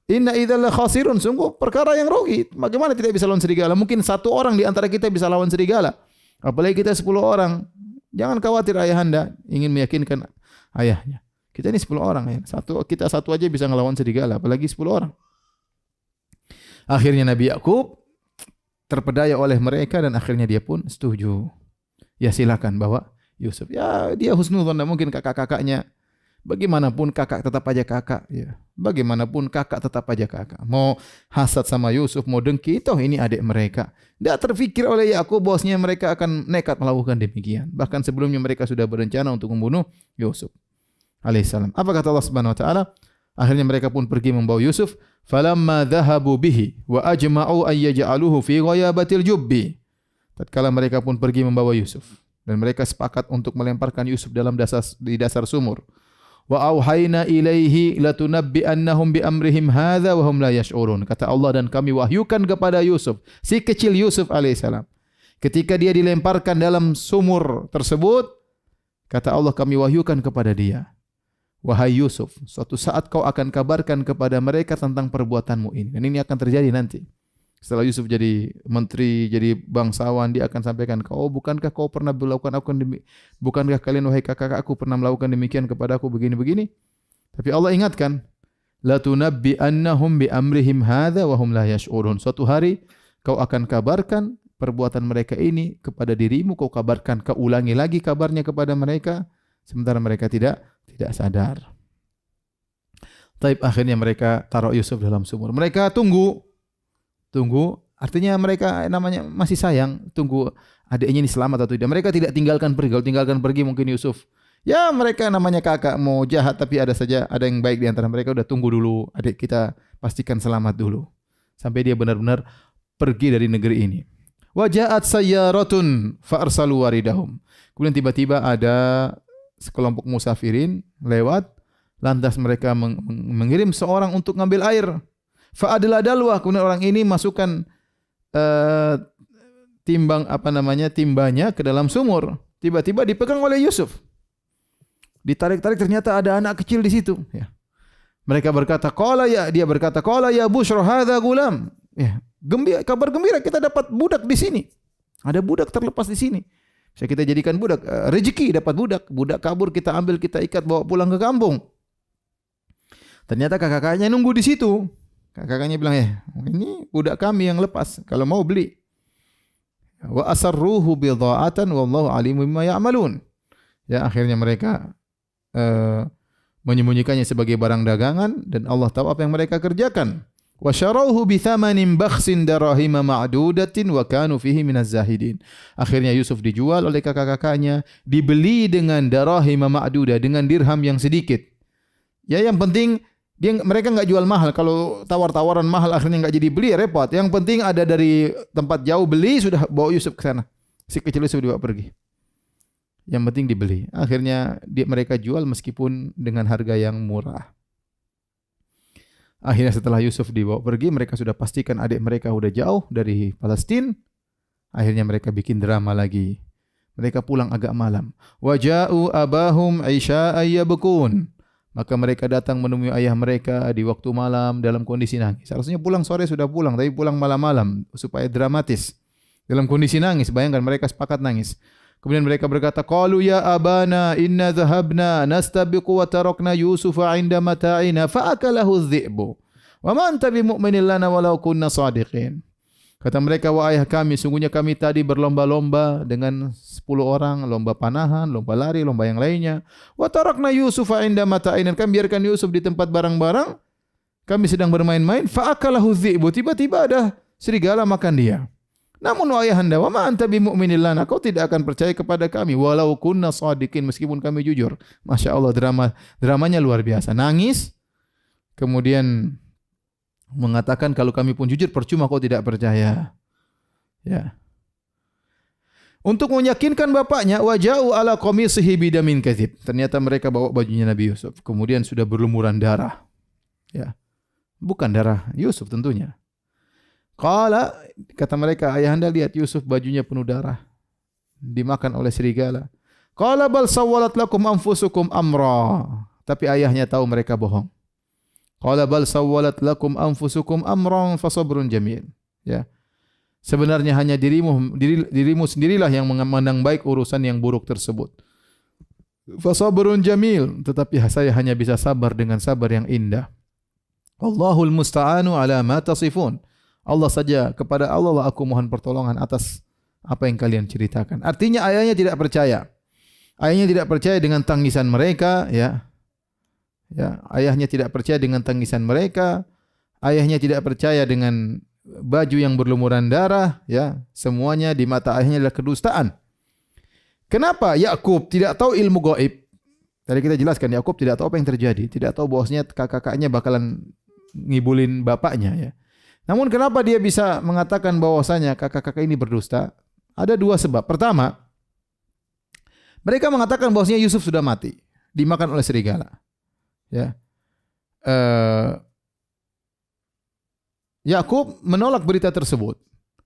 inna idzal la khasirun, sungguh perkara yang rugi. Bagaimana tidak bisa lawan serigala? Mungkin 1 orang di antara kita bisa lawan serigala. Apalagi kita 10 orang. Jangan khawatir ayahanda, ingin meyakinkan ayahnya. Kita ini 10 orang ya. Kita satu aja bisa ngelawan serigala, apalagi 10 orang. Akhirnya Nabi Yakub terpedaya oleh mereka dan akhirnya dia pun setuju. Ya silakan bawa Yusuf. Ya dia husnudzon, mungkin kakak-kakaknya. Bagaimanapun kakak tetap aja kakak. Ya. Bagaimanapun kakak tetap aja kakak. Mau hasad sama Yusuf, mau dengki, toh ini adik mereka. Tidak terfikir oleh Yakub bahwasanya mereka akan nekat melakukan demikian. Bahkan sebelumnya mereka sudah berencana untuk membunuh Yusuf alaihissalam. Apa kata Allah Subhanahu wa taala? Akhirnya mereka pun pergi membawa Yusuf. Falamma dhahabu bihi wa ajma'u ay yaj'aluhu fi ghayabatil jubbi. Tatkala mereka pun pergi membawa Yusuf dan mereka sepakat untuk melemparkan Yusuf di dasar sumur. Wa auhayna ilaihi latunabbi'annahum bi amrihim hadza wa hum la yash'urun. Kata Allah, dan kami wahyukan kepada Yusuf, si kecil Yusuf alaihissalam. Ketika dia dilemparkan dalam sumur tersebut, kata Allah, kami wahyukan kepada dia, wahai Yusuf, suatu saat kau akan kabarkan kepada mereka tentang perbuatanmu ini. Dan ini akan terjadi nanti. Setelah Yusuf jadi menteri, jadi bangsawan, dia akan sampaikan, bukankah kau pernah melakukan bukankah kalian wahai kakak-kakakku pernah melakukan demikian kepada aku begini-begini? Tapi Allah ingatkan, la tunabbi'annahum bi amrihim hadza wa hum la yash'urun. Suatu hari kau akan kabarkan perbuatan mereka ini kepada dirimu, kau kabarkan, kau ulangi lagi kabarnya kepada mereka, sementara mereka tidak sadar. Taib, akhirnya mereka taruh Yusuf dalam sumur. Mereka tunggu, artinya mereka namanya masih sayang, tunggu adiknya ini selamat atau tidak. Mereka tidak tinggalkan pergi. Kalau tinggalkan pergi mungkin Yusuf, ya mereka namanya kakak mau jahat, tapi ada yang baik di antara mereka. Udah tunggu dulu, adik kita pastikan selamat dulu, sampai dia benar-benar pergi dari negeri ini. Waja'at sayyaratun fa arsalu waridahum. Kemudian tiba-tiba ada sekelompok musafirin lewat, lantas mereka mengirim seorang untuk ngambil air. Fa adla dalwa, kemudian orang ini masukkan timbanya ke dalam sumur. Tiba-tiba dipegang oleh Yusuf. Ditarik-tarik, ternyata ada anak kecil di situ, ya. Mereka berkata, dia berkata, qala ya busyra hadza gulam. Ya, kabar gembira, kita dapat budak di sini. Ada budak terlepas di sini. Bisa kita jadikan budak, rezeki dapat budak kabur, kita ambil, kita ikat, bawa pulang ke kampung. Ternyata kakak-kakaknya nunggu di situ. Kakak-kakaknya bilang, ini budak kami yang lepas, kalau mau beli. Wa asarruhu bidha'atan wallahu alimun bima ya'malun. Ya, akhirnya mereka menyembunyikannya sebagai barang dagangan, dan Allah tahu apa yang mereka kerjakan. Wa syarauhu bi thamanin bakhsin darahima ma'dudatin wa kanu fihi minaz zahidin. Akhirnya Yusuf dijual oleh kakak-kakaknya, dibeli dengan darahima ma'dudah, dengan dirham yang sedikit. Ya, yang penting mereka enggak jual mahal. Kalau tawar-tawaran mahal akhirnya enggak jadi beli, repot. Yang penting ada dari tempat jauh beli, sudah bawa Yusuf ke sana. Si kecil Yusuf dibawa pergi. Yang penting dibeli. Akhirnya mereka jual meskipun dengan harga yang murah. Akhirnya setelah Yusuf dibawa pergi, mereka sudah pastikan adik mereka sudah jauh dari Palestina. Akhirnya mereka bikin drama lagi. Mereka pulang agak malam. Waja'u abahum isya'a yabkun. Maka mereka datang menemui ayah mereka di waktu malam dalam kondisi nangis. Seharusnya pulang sore sudah pulang, tapi pulang malam-malam supaya dramatis. Dalam kondisi nangis, bayangkan mereka sepakat nangis. Kemudian mereka berkata, qalu ya abana inna dhahabna nastabiqu wa tarakna Yusufa 'inda mata'ina fa akalahu adh-dhi'bu. Wa ma anta bimu'minin lana walau kunna shadiqin. Kata mereka, wahai ayah kami, sungguhnya kami tadi berlomba-lomba dengan 10 orang, lomba panahan, lomba lari, lomba yang lainnya. Wa tarakna Yusufa 'inda mata'ina, kami biarkan Yusuf di tempat barang-barang, kami sedang bermain-main, fa akalahu adh-dhi'bu, tiba-tiba ada serigala makan dia. Namun wahai ayahanda, wa ma anta bimu'minin lana, kau tidak akan percaya kepada kami walau kunna shadiqin, meskipun kami jujur. Masya Allah, dramanya luar biasa. Nangis, kemudian mengatakan kalau kami pun jujur percuma kau tidak percaya. Ya. Untuk meyakinkan bapaknya, waja'u ala qamisihi bidamin kadzib. Ternyata mereka bawa bajunya Nabi Yusuf, kemudian sudah berlumuran darah. Ya. Bukan darah Yusuf tentunya. Qala, kata mereka, ayahanda lihat Yusuf bajunya penuh darah, dimakan oleh serigala. Qala bal sawwalat lakum anfusukum amra. Tapi ayahnya tahu mereka bohong. Qala bal sawwalat lakum anfusukum amran fasabrun jamil. Ya. Sebenarnya hanya dirimu sendirilah yang memandang baik urusan yang buruk tersebut. Fasabrun jamil, tetapi saya hanya bisa sabar dengan sabar yang indah. Allahul musta'anu ala ma tasifun. Allah saja, kepada Allah lah aku mohon pertolongan atas apa yang kalian ceritakan. Artinya ayahnya tidak percaya. Ayahnya tidak percaya dengan tangisan mereka, ya. Ya, ayahnya tidak percaya dengan tangisan mereka. Ayahnya tidak percaya dengan baju yang berlumuran darah, ya. Semuanya di mata ayahnya adalah kedustaan. Kenapa Yakub tidak tahu ilmu gaib? Tadi kita jelaskan Yakub tidak tahu apa yang terjadi, tidak tahu bahwasanya kakak-kakaknya bakalan ngibulin bapaknya, ya. Namun kenapa dia bisa mengatakan bahwasanya kakak-kakak ini berdusta? Ada dua sebab. Pertama, mereka mengatakan bahwasanya Yusuf sudah mati, dimakan oleh serigala. Ya. Yakub menolak berita tersebut.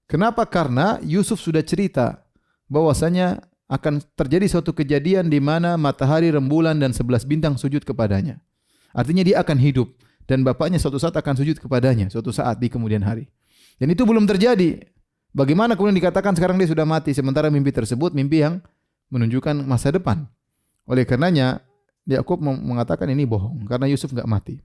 Kenapa? Karena Yusuf sudah cerita bahwasanya akan terjadi suatu kejadian di mana matahari, rembulan dan 11 bintang sujud kepadanya. Artinya dia akan hidup dan bapaknya suatu saat akan sujud kepadanya suatu saat di kemudian hari. Dan itu belum terjadi. Bagaimana kemudian dikatakan sekarang dia sudah mati sementara mimpi tersebut mimpi yang menunjukkan masa depan. Oleh karenanya Yakub mengatakan ini bohong karena Yusuf enggak mati.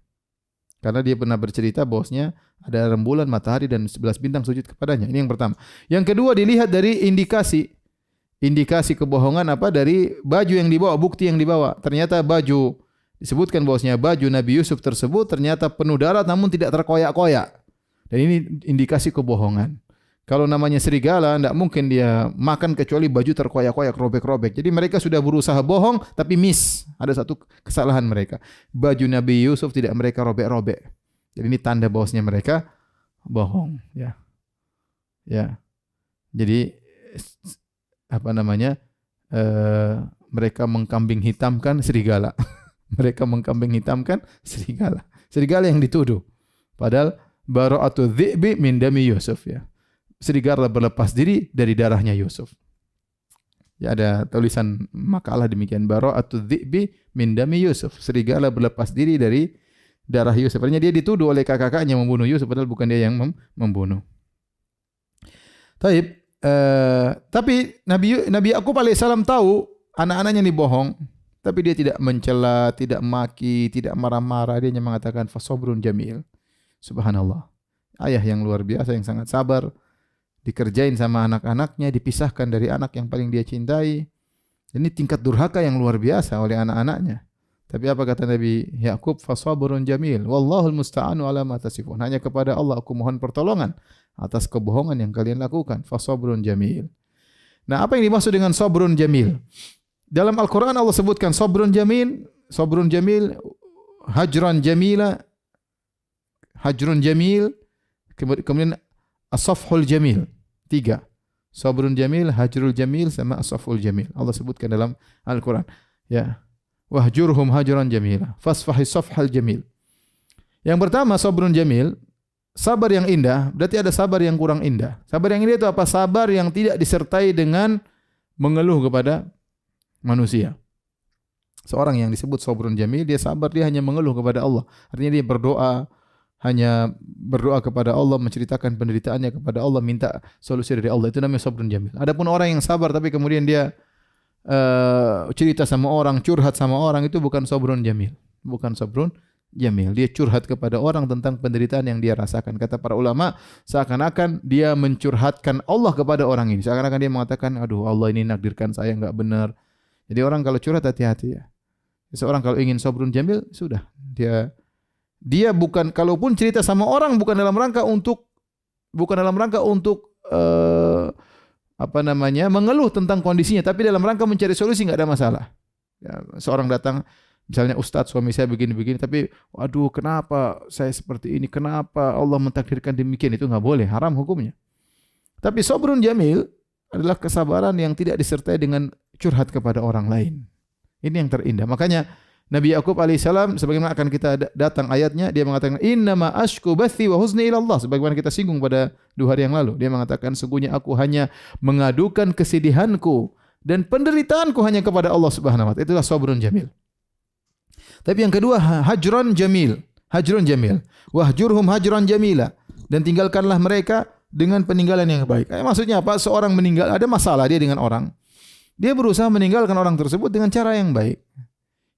Karena dia pernah bercerita bahwasanya ada rembulan, matahari dan 11 bintang sujud kepadanya. Ini yang pertama. Yang kedua dilihat dari indikasi kebohongan apa dari baju yang dibawa, bukti yang dibawa. Ternyata baju disebutkan bahwasanya baju Nabi Yusuf tersebut ternyata penuh darah namun tidak terkoyak-koyak. Dan ini indikasi kebohongan. Kalau namanya serigala, tidak mungkin dia makan kecuali baju terkoyak-koyak, robek-robek. Jadi mereka sudah berusaha bohong, tapi miss. Ada satu kesalahan mereka. Baju Nabi Yusuf tidak mereka robek-robek. Jadi ini tanda bahwasanya mereka bohong. Ya. Jadi apa namanya? Mereka mengkambing hitamkan serigala. Mereka mengkambing hitamkan serigala. Serigala yang dituduh. Padahal bara'atu dhi'bi min dami Yusuf ya. Serigala berlepas diri dari darahnya Yusuf. Ya ada tulisan makalah demikian bara'atu dhi'bi min dami Yusuf. Serigala berlepas diri dari darah Yusuf. Artinya dia dituduh oleh kakak-kakaknya membunuh Yusuf padahal bukan dia yang membunuh. Tapi Nabi Yakub alaihissalam tahu anak-anaknya ini bohong, tapi dia tidak mencela, tidak maki, tidak marah-marah. Dia hanya mengatakan fasobrun jamil. Subhanallah. Ayah yang luar biasa yang sangat sabar. Dikerjain sama anak-anaknya, dipisahkan dari anak yang paling dia cintai. Ini tingkat durhaka yang luar biasa oleh anak-anaknya. Tapi apa kata Nabi Yakub? Fasabrun jamil. Wallahul musta'anu ala ma tasifun. Hanya kepada Allah aku mohon pertolongan atas kebohongan yang kalian lakukan. Fasabrun jamil. Nah, apa yang dimaksud dengan sabrun jamil? Dalam Al-Quran Allah sebutkan sabrun jamil, hajran jamila, hajrun jamil, kemudian as-safhul jamil. 3. Sabrun jamil, hajrul jamil sama as-safhul jamil. Allah sebutkan dalam Al-Quran. Ya. Wahjurhum hajran jamila. Fasfahis safhal jamil. Yang pertama sabrun jamil, sabar yang indah, berarti ada sabar yang kurang indah. Sabar yang indah itu apa? Sabar yang tidak disertai dengan mengeluh kepada manusia. Seorang yang disebut sabrun jamil, dia sabar, dia hanya mengeluh kepada Allah. Artinya dia hanya berdoa kepada Allah, menceritakan penderitaannya kepada Allah, minta solusi dari Allah. Itu namanya sabrun jamil. Adapun orang yang sabar tapi kemudian dia cerita sama orang, curhat sama orang, itu bukan sabrun jamil. Bukan sabrun jamil. Dia curhat kepada orang tentang penderitaan yang dia rasakan. Kata para ulama, seakan-akan dia mencurhatkan Allah kepada orang ini. Seakan-akan dia mengatakan, aduh Allah ini nakdirkan saya enggak benar. Jadi orang kalau curhat hati-hati ya. Seorang kalau ingin sabrun jamil, sudah. Dia bukan, kalaupun cerita sama orang bukan dalam rangka untuk mengeluh tentang kondisinya, tapi dalam rangka mencari solusi, enggak ada masalah. Ya, seorang datang, misalnya Ustadz suami saya begini-begini, tapi waduh kenapa saya seperti ini, kenapa Allah mentakdirkan demikian, itu enggak boleh, haram hukumnya. Tapi sabrun jamil adalah kesabaran yang tidak disertai dengan curhat kepada orang lain. Ini yang terindah. Makanya Nabi Yakub alaihissalam, sebagaimana akan kita datang ayatnya, dia mengatakan innama ashku bathi wa huzni ila Allah, sebagaimana kita singgung pada 2 hari yang lalu. Dia mengatakan sungguhnya aku hanya mengadukan kesedihanku dan penderitaanku hanya kepada Allah Subhanahu wa taala. Itulah sabrun jamil. Tapi yang kedua hajrun jamil. Wahjurhum hajran jamila, dan tinggalkanlah mereka dengan peninggalan yang baik. Maksudnya apa? Seorang meninggal, ada masalah dia dengan orang. Dia berusaha meninggalkan orang tersebut dengan cara yang baik.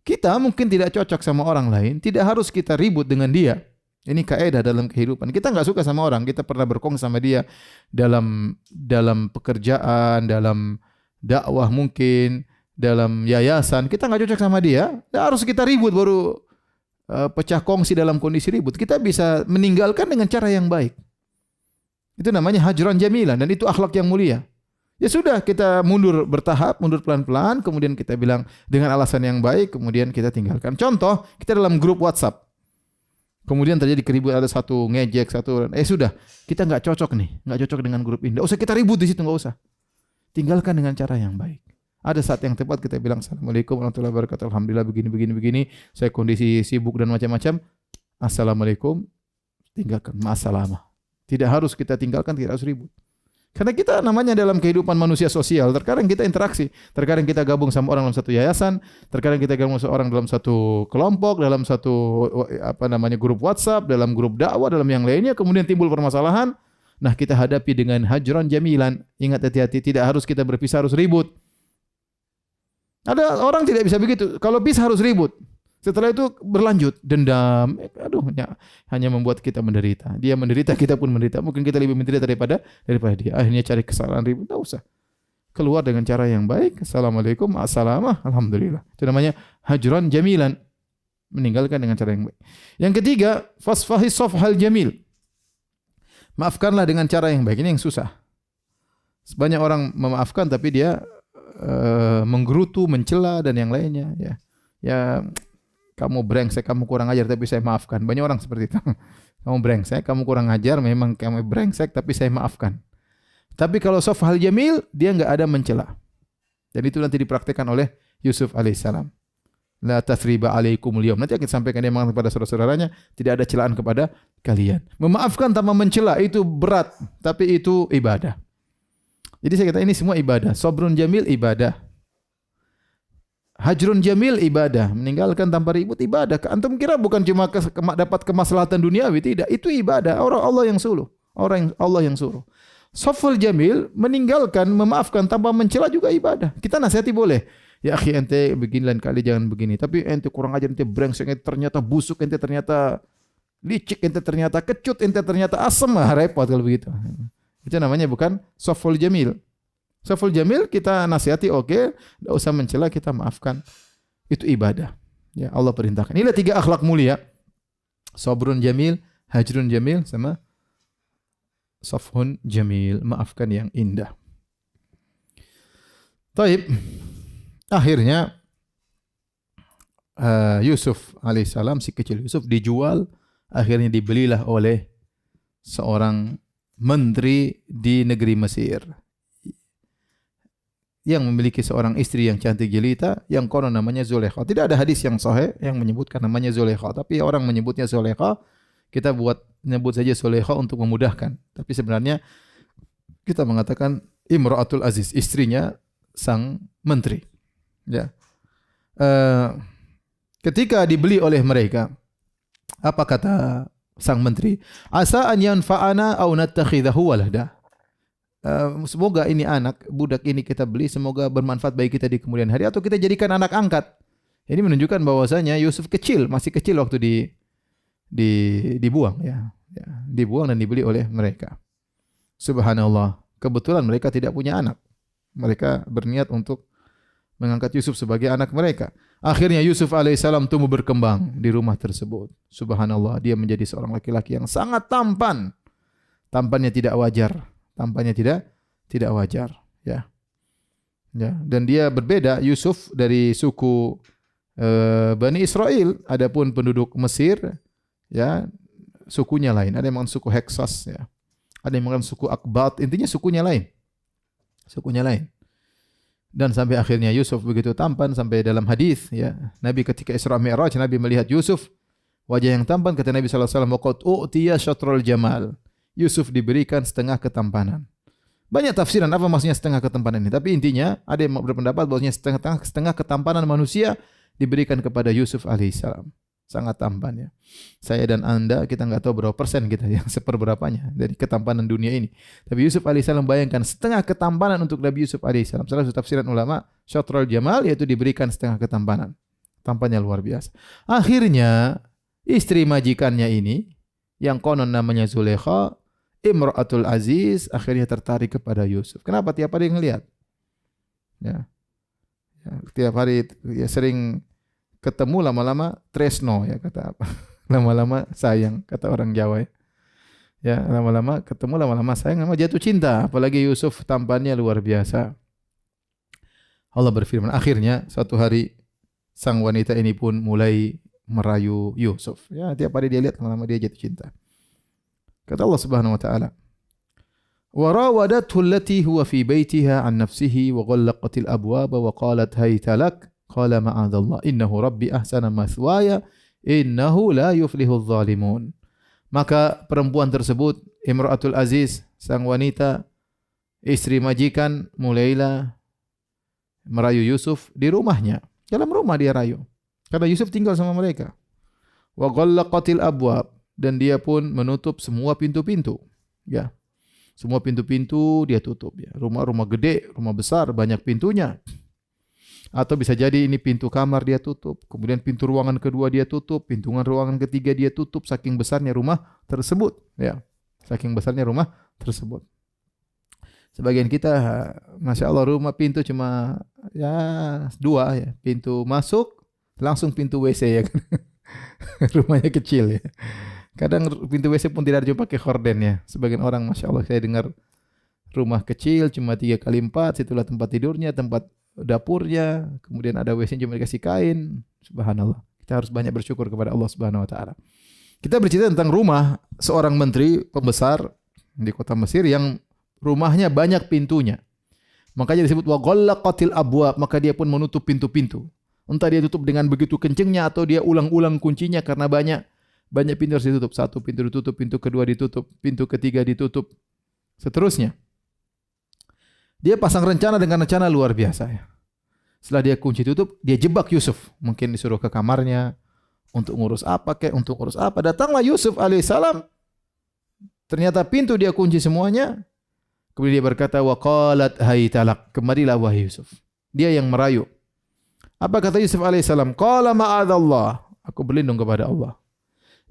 Kita mungkin tidak cocok sama orang lain, tidak harus kita ribut dengan dia. Ini kaidah dalam kehidupan. Kita enggak suka sama orang, kita pernah berkongsi sama dia dalam pekerjaan, dalam dakwah mungkin, dalam yayasan, kita enggak cocok sama dia, tidak harus kita ribut baru pecah kongsi dalam kondisi ribut. Kita bisa meninggalkan dengan cara yang baik. Itu namanya hajran jamilan dan itu akhlak yang mulia. Ya sudah, kita mundur bertahap, mundur pelan-pelan, kemudian kita bilang dengan alasan yang baik, kemudian kita tinggalkan. Contoh, kita dalam grup WhatsApp. Kemudian terjadi keributan, ada satu ngejek, sudah, kita enggak cocok nih, enggak cocok dengan grup ini. Enggak usah kita ribut di situ, enggak usah. Tinggalkan dengan cara yang baik. Ada saat yang tepat kita bilang Assalamualaikum warahmatullahi wabarakatuh. Alhamdulillah begini. Saya kondisi sibuk dan macam-macam. Assalamualaikum. Tinggalkan. Ma'assalamah. Tidak harus kita tinggalkan, tidak harus ribut. Karena kita namanya dalam kehidupan manusia sosial, terkadang kita interaksi, terkadang kita gabung sama orang dalam satu yayasan, terkadang kita gabung sama orang dalam satu kelompok, dalam satu grup WhatsApp, dalam grup dakwah, dalam yang lainnya, kemudian timbul permasalahan. Nah, kita hadapi dengan hajran jamilan. Ingat hati-hati, tidak harus kita berpisah harus ribut. Ada orang tidak bisa begitu. Kalau bisa harus ribut. Setelah itu berlanjut dendam, hanya membuat kita menderita. Dia menderita, kita pun menderita. Mungkin kita lebih menderita daripada dia. Akhirnya cari kesalahan ribut, tidak usah. Keluar dengan cara yang baik. Assalamualaikum, assalamah, alhamdulillah. Itu namanya hajran jamilan. Meninggalkan dengan cara yang baik. Yang ketiga, fasfahi safhal jamil. Maafkanlah dengan cara yang baik. Ini yang susah. Banyak orang memaafkan tapi dia menggerutu, mencela dan yang lainnya. Ya, kamu brengsek, kamu kurang ajar, tapi saya maafkan. Banyak orang seperti itu. Kamu brengsek, kamu kurang ajar, memang kamu brengsek, tapi saya maafkan. Tapi kalau safhal jamil, dia enggak ada mencela. Dan itu nanti dipraktikkan oleh Yusuf alaihissalam. La tathriba alaikumul yaum. Nanti akan sampaikan dia mengatakan kepada saudara-saudaranya, tidak ada celaan kepada kalian. Memaafkan tanpa mencela itu berat, tapi itu ibadah. Jadi saya kata ini semua ibadah. Sabrun jamil ibadah. Hajrun jamil ibadah, meninggalkan tanpa ribut ibadah. Antum kira bukan cuma dapat kemaslahatan duniawi, tidak. Itu ibadah. Orang Allah yang suruh. Safhul jamil, meninggalkan, memaafkan tanpa mencela juga ibadah. Kita nasihati boleh. Ya akhi, ente begini lain kali jangan begini. Tapi ente kurang ajar, ente brengsek, ente ternyata busuk, ente ternyata licik, ente ternyata kecut, ente ternyata asem. Repot kalau begitu. Itu namanya bukan safhul jamil. Safhul jamil kita nasihati oke, tidak usah mencela, kita maafkan. Itu ibadah. Ya, Allah perintahkan. Inilah 3 akhlak mulia. Sabrun jamil, hajrun jamil sama safhun jamil, maafkan yang indah. Taib. Akhirnya Yusuf alaihissalam, si kecil Yusuf dijual, akhirnya dibelilah oleh seorang menteri di negeri Mesir yang memiliki seorang istri yang cantik jelita yang konon namanya Zulaikha. Tidak ada hadis yang sahih yang menyebutkan namanya Zulaikha, tapi orang menyebutnya Zulaikha. Kita nyebut saja Zulaikha untuk memudahkan. Tapi sebenarnya kita mengatakan Imra'atul Aziz, istrinya sang menteri. Ya. Ketika dibeli oleh mereka, apa kata sang menteri? Asa an yanfa'ana aw nattakhidahu walada. Semoga ini budak ini kita beli, semoga bermanfaat bagi kita di kemudian hari, atau kita jadikan anak angkat. Ini menunjukkan bahwasanya Yusuf masih kecil waktu dibuang, dibuang dan dibeli oleh mereka. Subhanallah, kebetulan mereka tidak punya anak. Mereka berniat untuk mengangkat Yusuf sebagai anak mereka. Akhirnya Yusuf alaihissalam tumbuh berkembang di rumah tersebut. Subhanallah, dia menjadi seorang laki-laki yang sangat tampan. Tampannya tidak wajar. Tidak wajar, ya. Dan dia berbeda, Yusuf dari suku Bani Israel, adapun penduduk Mesir, ya, sukunya lain. Ada yang mengatakan suku Hyksos, ya. Ada yang mengatakan suku Akbat, intinya sukunya lain. Dan sampai akhirnya Yusuf begitu tampan sampai dalam hadis, ya. Nabi ketika Isra Mi'raj, Nabi melihat Yusuf, wajah yang tampan, kata Nabi sallallahu alaihi wasallam, "Waqad u'tiya syatrul jamal." Yusuf diberikan setengah ketampanan. Banyak tafsiran apa maksudnya setengah ketampanan ini, tapi intinya ada yang berpendapat bahwasanya setengah ketampanan manusia diberikan kepada Yusuf alaihissalam. Sangat tampan, ya. Saya dan Anda kita enggak tahu berapa persen kita yang seperberapanya dari ketampanan dunia ini. Tapi Yusuf alaihissalam, bayangkan setengah ketampanan untuk Nabi Yusuf alaihissalam. Salah satu tafsiran ulama, syatrul jamal, yaitu diberikan setengah ketampanan. Tampannya luar biasa. Akhirnya istri majikannya ini yang konon namanya Zulaikha, Imra'atul Aziz, akhirnya tertarik kepada Yusuf. Kenapa? Tiap hari ngelihat. Ya. Tiap hari ya sering ketemu, lama-lama tresno, ya kata apa? Lama-lama sayang, kata orang Jawa, ya. Ya, lama-lama ketemu, lama-lama sayang, lama jatuh cinta. Apalagi Yusuf tampannya luar biasa. Allah berfirman, akhirnya suatu hari sang wanita ini pun mulai merayu Yusuf. Ya, tiap hari dia lihat, lama-lama dia jatuh cinta. Kata Allah Subhanahu wa taala, Wa rawadathu allati huwa fi baitiha an nafsihi wa ghallaqatil abwaba wa qalat hayta lak. Qala ma'adzallah innahu rabbi ahsana mathwaya innahu la yuflihudz zalimun. Maka perempuan tersebut, Imra'atul Aziz, sang wanita, istri majikan, mulailah merayu Yusuf di rumahnya. Dalam rumah dia rayu. Karena Yusuf tinggal sama mereka. Wa ghallaqatil abwab, dan dia pun menutup semua pintu-pintu. Ya. Semua pintu-pintu dia tutup ya. Rumah-rumah gede, rumah besar, banyak pintunya. Atau bisa jadi ini pintu kamar dia tutup, kemudian pintu ruangan kedua dia tutup, pintu ruangan ketiga dia tutup, saking besarnya rumah tersebut ya. Saking besarnya rumah tersebut. Sebagian kita, Masya Allah, rumah pintu cuma ya 2 ya. Pintu masuk, langsung pintu WC ya kan. Rumahnya kecil ya. Kadang pintu WC pun tidak ada pakai horden ya. Sebagian orang, Masya Allah, saya dengar rumah kecil cuma 3x4, situlah tempat tidurnya, tempat dapurnya, kemudian ada WC cuma dikasih kain. Subhanallah. Kita harus banyak bersyukur kepada Allah Subhanahu wa taala. Kita bercerita tentang rumah seorang menteri pembesar di kota Mesir yang rumahnya banyak pintunya. Makanya disebut wa ghallaqatil abwab, maka dia pun menutup pintu-pintu. Entah dia tutup dengan begitu kencengnya atau dia ulang-ulang kuncinya karena banyak pintu harus ditutup. 1 pintu ditutup, pintu kedua ditutup, pintu ketiga ditutup. Seterusnya. Dia pasang rencana dengan rencana luar biasa ya. Setelah dia kunci tutup, dia jebak Yusuf. Mungkin disuruh ke kamarnya untuk ngurus apa kek, untuk ngurus apa. Datanglah Yusuf alaihissalam. Ternyata pintu dia kunci semuanya. Kemudian dia berkata, wa qalat haytalak. Kemarilah wahai Yusuf. Dia yang merayu. Apa kata Yusuf alaihissalam? Qala ma'adzallah. Aku berlindung kepada Allah.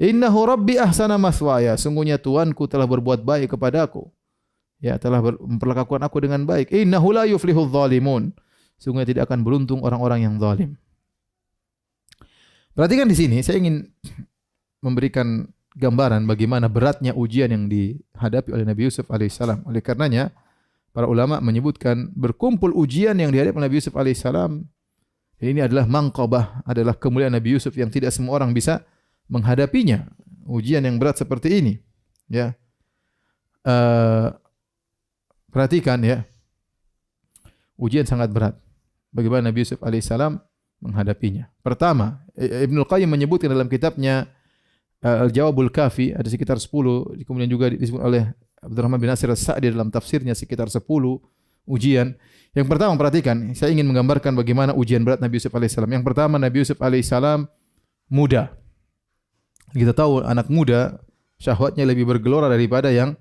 Innahu rabbi ahsana mathwaya. Sungguhnya Tuanku telah berbuat baik kepadaku. Ya, telah memperlakukan aku dengan baik. Innahu la yuflihudz zalimun. Sungguhnya tidak akan beruntung orang-orang yang zalim. Perhatikan di sini, saya ingin memberikan gambaran bagaimana beratnya ujian yang dihadapi oleh Nabi Yusuf alaihissalam. Oleh karenanya, para ulama menyebutkan berkumpul ujian yang dihadapi oleh Nabi Yusuf alaihissalam. Ini adalah mangqabah, adalah kemuliaan Nabi Yusuf yang tidak semua orang bisa menghadapinya. Ujian yang berat seperti ini. Ya. Perhatikan ya, ujian sangat berat. Bagaimana Nabi Yusuf alaihissalam menghadapinya. Pertama, Ibnul Qayyim menyebutkan dalam kitabnya Al-Jawabul Kafi, ada sekitar 10, kemudian juga disebut oleh Abdurrahman bin Nasir As-Sa'di dalam tafsirnya sekitar 10 ujian. Yang pertama, perhatikan, saya ingin menggambarkan bagaimana ujian berat Nabi Yusuf alaihissalam. Yang pertama, Nabi Yusuf alaihissalam muda. Kita tahu anak muda syahwatnya lebih bergelora daripada yang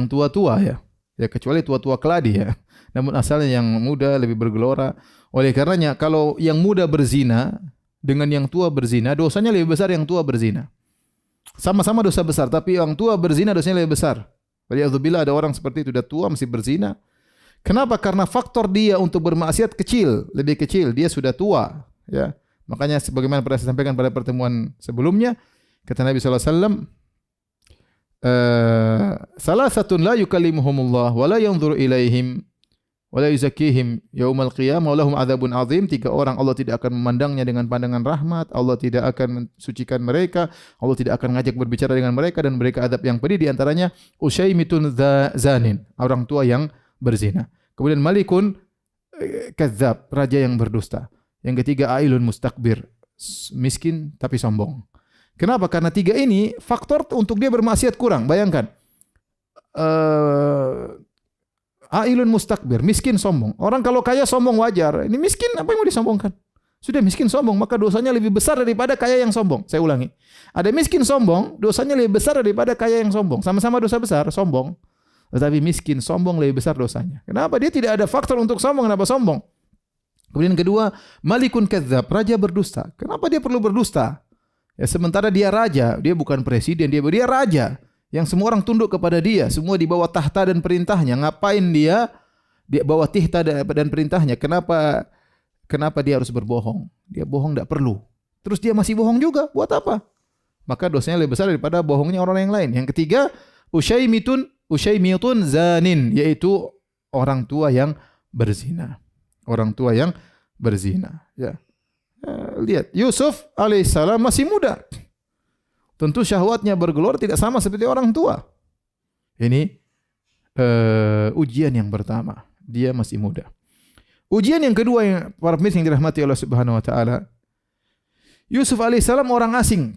tua-tua ya. Ya kecuali tua-tua keladi ya. Namun asalnya yang muda lebih bergelora. Oleh karenanya kalau yang muda berzina dengan yang tua berzina, dosanya lebih besar yang tua berzina. Sama-sama dosa besar, tapi yang tua berzina dosanya lebih besar. Waliyadzubillah, ada orang seperti itu, sudah tua masih berzina. Kenapa? Karena faktor dia untuk bermaksiat kecil, lebih kecil. Dia sudah tua. Ya. Makanya sebagaimana pernah saya sampaikan pada pertemuan sebelumnya, kata Nabi SAW, salasatun la yukallimuhumullah wa la yanzuru ilaihim wa la yuzakkihim yaumal qiyamah wa lahum adzabun azim. 3 orang Allah tidak akan memandangnya dengan pandangan rahmat, Allah tidak akan mensucikan mereka, Allah tidak akan ngajak berbicara dengan mereka, dan mereka adab yang pedih. Di antaranya usyaimitun zanin, orang tua yang berzina. Kemudian malikun kadzab, raja yang berdusta. Yang ketiga ailun mustakbir, miskin tapi sombong. Kenapa? Karena 3 ini faktor untuk dia bermaksiat kurang. Bayangkan. Ailun mustakbir, miskin sombong. Orang kalau kaya sombong wajar. Ini miskin, apa yang mau disombongkan? Sudah miskin sombong, maka dosanya lebih besar daripada kaya yang sombong. Saya ulangi. Ada miskin sombong, dosanya lebih besar daripada kaya yang sombong. Sama-sama dosa besar, sombong. Tetapi miskin sombong lebih besar dosanya. Kenapa? Dia tidak ada faktor untuk sombong. Kenapa sombong? Kemudian kedua, malikun kadzab, raja berdusta. Kenapa dia perlu berdusta? Ya, sementara dia raja, dia bukan presiden, dia raja yang semua orang tunduk kepada dia, semua di bawah tahta dan perintahnya. Ngapain dia di bawah tahta dan perintahnya? Kenapa dia harus berbohong? Dia bohong tidak perlu. Terus dia masih bohong juga, buat apa? Maka dosanya lebih besar daripada bohongnya orang yang lain. Yang ketiga, usyaimitun zanin, yaitu orang tua yang berzina. Orang tua yang berzina, ya. Lihat, Yusuf alaihissalam masih muda. Tentu syahwatnya bergelora tidak sama seperti orang tua. Ini ujian yang pertama. Dia masih muda. Ujian yang kedua yang para pemirsa yang dirahmati Allah Subhanahu wa taala. Yusuf alaihissalam orang asing.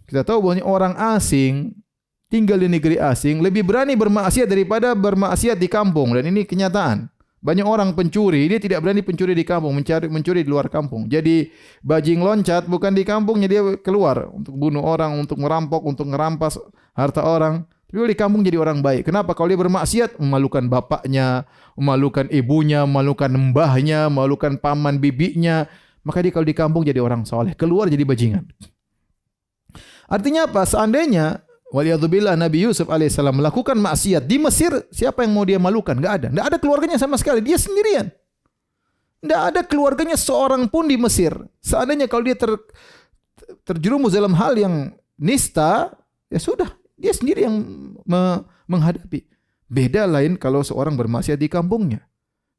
Kita tahu bahwa orang asing tinggal di negeri asing lebih berani bermaksiat daripada bermaksiat di kampung, dan ini kenyataan. Banyak orang pencuri, dia tidak berani pencuri di kampung, mencuri di luar kampung. Jadi bajing loncat bukan di kampungnya, dia keluar untuk bunuh orang, untuk merampok, untuk merampas harta orang. Tapi kalau di kampung jadi orang baik. Kenapa? Kalau dia bermaksiat, memalukan bapaknya, memalukan ibunya, memalukan mbahnya, memalukan paman bibinya. Maka dia kalau di kampung jadi orang soleh, keluar jadi bajingan. Artinya apa? Seandainya waliyadzubillah Nabi Yusuf alaihissalam melakukan maksiat di Mesir, siapa yang mau dia malukan? Enggak ada. Enggak ada keluarganya sama sekali. Dia sendirian. Enggak ada keluarganya seorang pun di Mesir. Seandainya kalau dia terjerumus dalam hal yang nista, ya sudah. Dia sendiri yang menghadapi. Beda lain kalau seorang bermaksiat di kampungnya.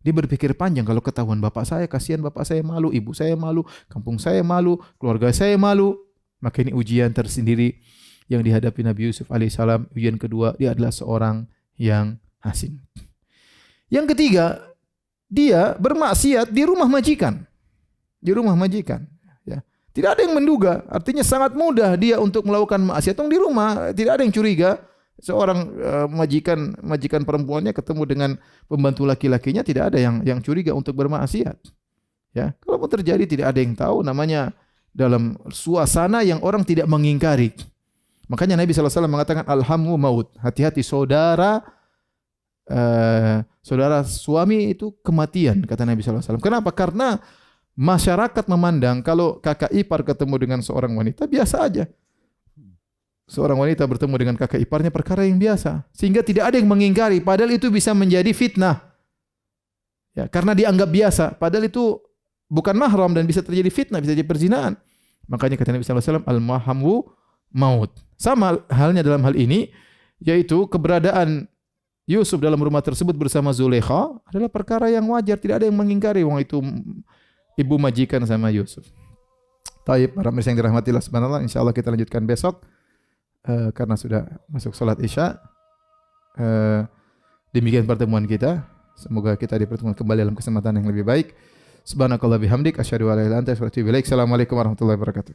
Dia berpikir panjang, kalau ketahuan bapak saya, kasihan bapak saya malu, ibu saya malu, kampung saya malu, keluarga saya malu. Maka ini ujian tersendiri yang dihadapi Nabi Yusuf alaihissalam. Ujian kedua, dia adalah seorang yang asing. Yang ketiga, dia bermaksiat di rumah majikan. Di rumah majikan. Ya. Tidak ada yang menduga. Artinya sangat mudah dia untuk melakukan maksiat di rumah. Tidak ada yang curiga. Seorang majikan perempuannya ketemu dengan pembantu laki-lakinya, tidak ada yang curiga untuk bermaksiat. Ya, kalau terjadi tidak ada yang tahu, namanya dalam suasana yang orang tidak mengingkari. Makanya Nabi SAW mengatakan alhamu maut. Hati-hati saudara suami itu kematian, kata Nabi SAW. Kenapa? Karena masyarakat memandang kalau kakak ipar ketemu dengan seorang wanita biasa aja. Seorang wanita bertemu dengan kakak iparnya perkara yang biasa, sehingga tidak ada yang mengingkari. Padahal itu bisa menjadi fitnah. Ya, karena dianggap biasa. Padahal itu bukan mahram dan bisa terjadi fitnah, bisa jadi perzinahan. Makanya kata Nabi SAW, al-mahamu maut. Sama halnya dalam hal ini, yaitu keberadaan Yusuf dalam rumah tersebut bersama Zulaikha adalah perkara yang wajar. Tidak ada yang mengingkari. Wong itu ibu majikan sama Yusuf. Taib, para pemirsa yang dirahmati Allah subhanahu wa ta'ala, insyaallah kita lanjutkan besok. Karena sudah masuk salat Isya. Demikian pertemuan kita. Semoga kita dipertemukan kembali dalam kesempatan yang lebih baik. Subhanakallah bihamdik asyhadu an la ilaha illa anta astaghfiruka wa atubu ilaik. Assalamualaikum warahmatullahi wabarakatuh.